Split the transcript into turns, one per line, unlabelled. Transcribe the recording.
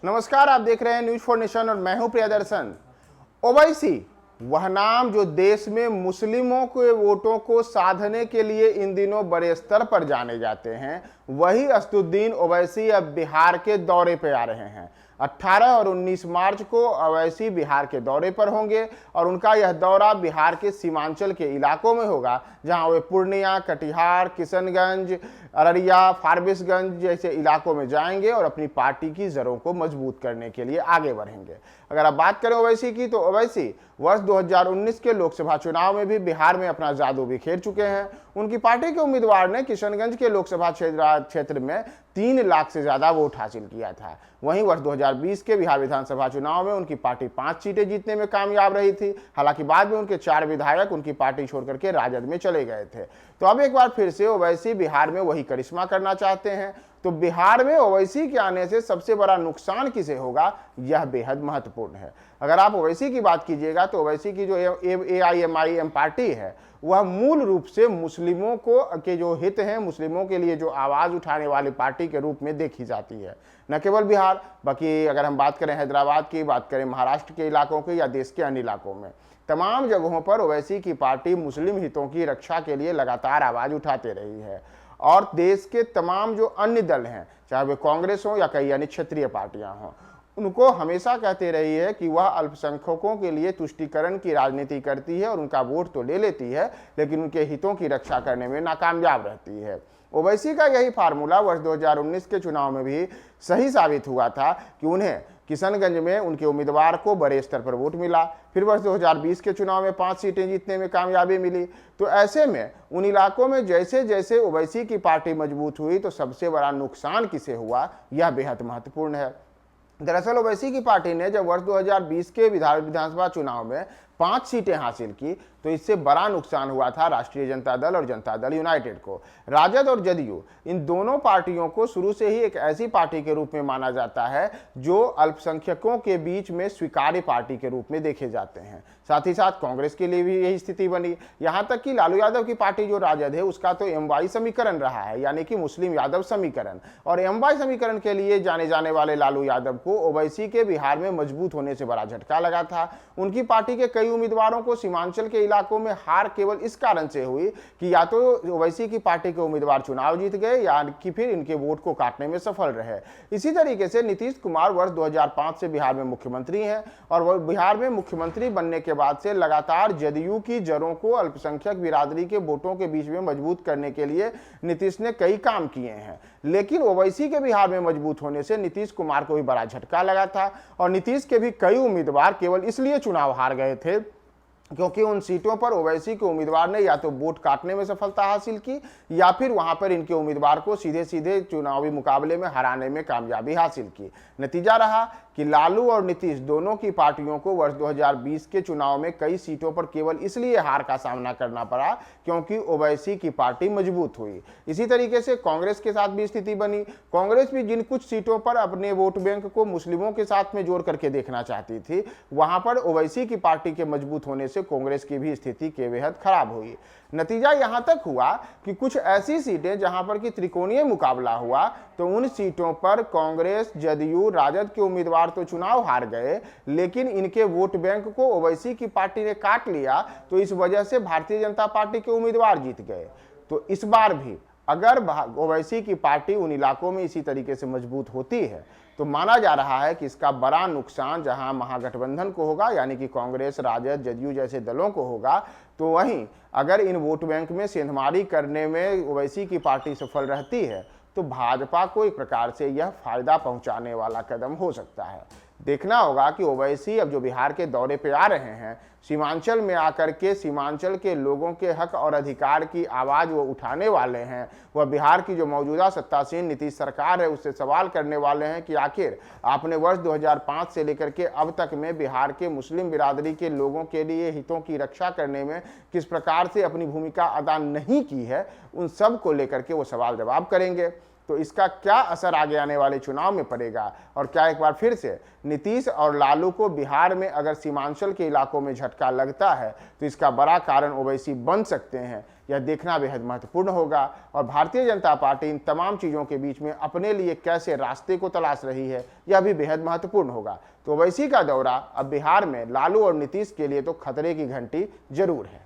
नमस्कार, आप देख रहे हैं न्यूज फॉर नेशन और मैं हूं प्रियदर्शन। ओवैसी वह नाम जो देश में मुस्लिमों के वोटों को साधने के लिए इन दिनों बड़े स्तर पर जाने जाते हैं, वही असदुद्दीन ओवैसी अब बिहार के दौरे पे आ रहे हैं। 18 और 19 मार्च को ओवैसी बिहार के दौरे पर होंगे और उनका यह दौरा बिहार के सीमांचल के इलाकों में होगा, जहां वे पूर्णिया, कटिहार, किशनगंज, अररिया, फारबिसगंज जैसे इलाकों में जाएंगे और अपनी पार्टी की जड़ों को मजबूत करने के लिए आगे बढ़ेंगे। अगर आप बात करें ओवैसी की, तो ओवैसी वर्ष 2019 के लोकसभा चुनाव में भी बिहार में अपना जादू बिखेर चुके हैं। उनकी पार्टी के उम्मीदवार ने किशनगंज के लोकसभा क्षेत्र में 3 लाख से ज्यादा वोट हासिल किया था। वहीं वर्ष 2020 के बिहार विधानसभा चुनाव में उनकी पार्टी 5 सीटें जीतने में कामयाब रही थी। हालांकि बाद में उनके 4 विधायक उनकी पार्टी छोड़कर के राजद में चले गए थे। तो अब एक बार फिर से ओवैसी बिहार में वही करिश्मा करना चाहते हैं। तो बिहार में ओवैसी के आने से सबसे बड़ा नुकसान किसे होगा, यह बेहद महत्वपूर्ण है। अगर आप ओवैसी की बात कीजिएगा तो ओवैसी की जो AIMIM पार्टी है, वह मूल रूप से मुस्लिमों के जो हित हैं, मुस्लिमों के लिए जो आवाज उठाने वाली पार्टी के रूप में देखी जाती है। न केवल बिहार, बाकी अगर हम बात करें हैदराबाद की, बात करें महाराष्ट्र के इलाकों की या देश के अन्य इलाकों में, तमाम जगहों पर ओवैसी की पार्टी मुस्लिम हितों की रक्षा के लिए लगातार आवाज उठाते रही है। और देश के तमाम जो अन्य दल हैं, चाहे वे कांग्रेस हो या कई अन्य क्षेत्रीय पार्टियां हों, उनको हमेशा कहते रही है कि वह अल्पसंख्यकों के लिए तुष्टीकरण की राजनीति करती है और उनका वोट तो ले लेती है, लेकिन उनके हितों की रक्षा करने में नाकामयाब रहती है। ओवैसी का यही फार्मूला वर्ष 2019 के चुनाव में भी सही साबित हुआ था कि उन्हें किशनगंज में उनके उम्मीदवार को बड़े स्तर पर वोट मिला। फिर वर्ष 2020 के चुनाव में 5 सीटें जीतने में कामयाबी मिली। तो ऐसे में उन इलाकों में जैसे जैसे ओवैसी की पार्टी मजबूत हुई, तो सबसे बड़ा नुकसान किसे हुआ, यह बेहद महत्वपूर्ण है। दरअसल ओवैसी की पार्टी ने जब वर्ष 2020 के विधानसभा चुनाव में 5 सीटें हासिल की, तो इससे बड़ा नुकसान हुआ था राष्ट्रीय जनता दल और जनता दल यूनाइटेड को। राजद और जदयू, इन दोनों पार्टियों को शुरू से ही एक ऐसी पार्टी के रूप में माना जाता है जो अल्पसंख्यकों के बीच में स्वीकार्य पार्टी के रूप में देखे जाते हैं। साथ ही साथ कांग्रेस के लिए भी यही स्थिति बनी। यहां तक कि लालू यादव की पार्टी जो राजद है, उसका तो MY समीकरण रहा है, यानी कि मुस्लिम यादव समीकरण। और MY समीकरण के लिए जाने जाने वाले लालू यादव को ओवैसी के बिहार में मजबूत होने से बड़ा झटका लगा था। उनकी पार्टी के कई उम्मीदवारों को सीमांचल के इलाकों में हार केवल इस कारण से हुई कि या तो ओवैसी की पार्टी के उम्मीदवार चुनाव जीत गए या कि फिर इनके वोट को काटने में सफल रहे। इसी तरीके से नीतीश कुमार वर्ष 2005 से बिहार में मुख्यमंत्री हैं और वह बिहार में मुख्यमंत्री बनने के बाद से लगातार जदयू की जड़ों को अल्पसंख्यक बिरादरी के वोटों के बीच में मजबूत करने के लिए नीतीश ने कई काम किए हैं। लेकिन ओवैसी के बिहार में मजबूत होने से नीतीश कुमार को भी बड़ा झटका लगा था और नीतीश के भी कई उम्मीदवार केवल इसलिए चुनाव हार गए थे क्योंकि उन सीटों पर ओवैसी के उम्मीदवार ने या तो वोट काटने में सफलता हासिल की या फिर वहां पर इनके उम्मीदवार को सीधे सीधे चुनावी मुकाबले में हराने में कामयाबी हासिल की। नतीजा रहा कि लालू और नीतीश दोनों की पार्टियों को वर्ष 2020 के चुनाव में कई सीटों पर केवल इसलिए हार का सामना करना पड़ा क्योंकि ओवैसी की पार्टी मजबूत हुई। इसी तरीके से कांग्रेस के साथ भी स्थिति बनी। कांग्रेस भी जिन कुछ सीटों पर अपने वोट बैंक को मुस्लिमों के साथ में जोड़ करके देखना चाहती थी, वहां पर ओवैसी की पार्टी के मजबूत होने से कांग्रेस की भी स्थिति के बेहद खराब हुई। नतीजा यहां तक हुआ कि कुछ ऐसी सीटें जहां पर कि त्रिकोणीय मुकाबला हुआ, तो उन सीटों पर कांग्रेस, जदयू, राजद के उम्मीदवार तो चुनाव हार गए, लेकिन इनके वोट बैंक को ओवैसी की पार्टी ने काट लिया। तो इस वजह से भारतीय जनता पार्टी के उम्मीदवार जीत गए। तो इस बार भी अगर ओवैसी की पार्टी उन इलाकों में इसी तरीके से मजबूत होती है, तो माना जा रहा है कि इसका बड़ा नुकसान जहां महागठबंधन को होगा, यानी कि कांग्रेस, राजद, जदयू जैसे दलों को होगा, तो वहीं अगर इन वोट बैंक में सेंधमारी करने में ओवैसी की पार्टी सफल रहती है, तो भाजपा को एक प्रकार से यह फायदा पहुंचाने वाला कदम हो सकता है। देखना होगा कि ओवैसी अब जो बिहार के दौरे पे आ रहे हैं, सीमांचल में आकर के सीमांचल के लोगों के हक और अधिकार की आवाज़ वो उठाने वाले हैं। वह बिहार की जो मौजूदा सत्तासीन नीतीश सरकार है, उससे सवाल करने वाले हैं कि आखिर आपने वर्ष 2005 से लेकर के अब तक में बिहार के मुस्लिम बिरादरी के लोगों के लिए हितों की रक्षा करने में किस प्रकार से अपनी भूमिका अदा नहीं की है। उन सब को लेकर के वो सवाल जवाब करेंगे। तो इसका क्या असर आगे आने वाले चुनाव में पड़ेगा, और क्या एक बार फिर से नीतीश और लालू को बिहार में अगर सीमांचल के इलाकों में झटका लगता है, तो इसका बड़ा कारण ओवैसी बन सकते हैं, यह देखना बेहद महत्वपूर्ण होगा और भारतीय जनता पार्टी इन तमाम चीज़ों के बीच में अपने लिए कैसे रास्ते को तलाश रही है यह भी बेहद महत्वपूर्ण होगा। तो ओवैसी का दौरा अब बिहार में लालू और नीतीश के लिए तो खतरे की घंटी जरूर है।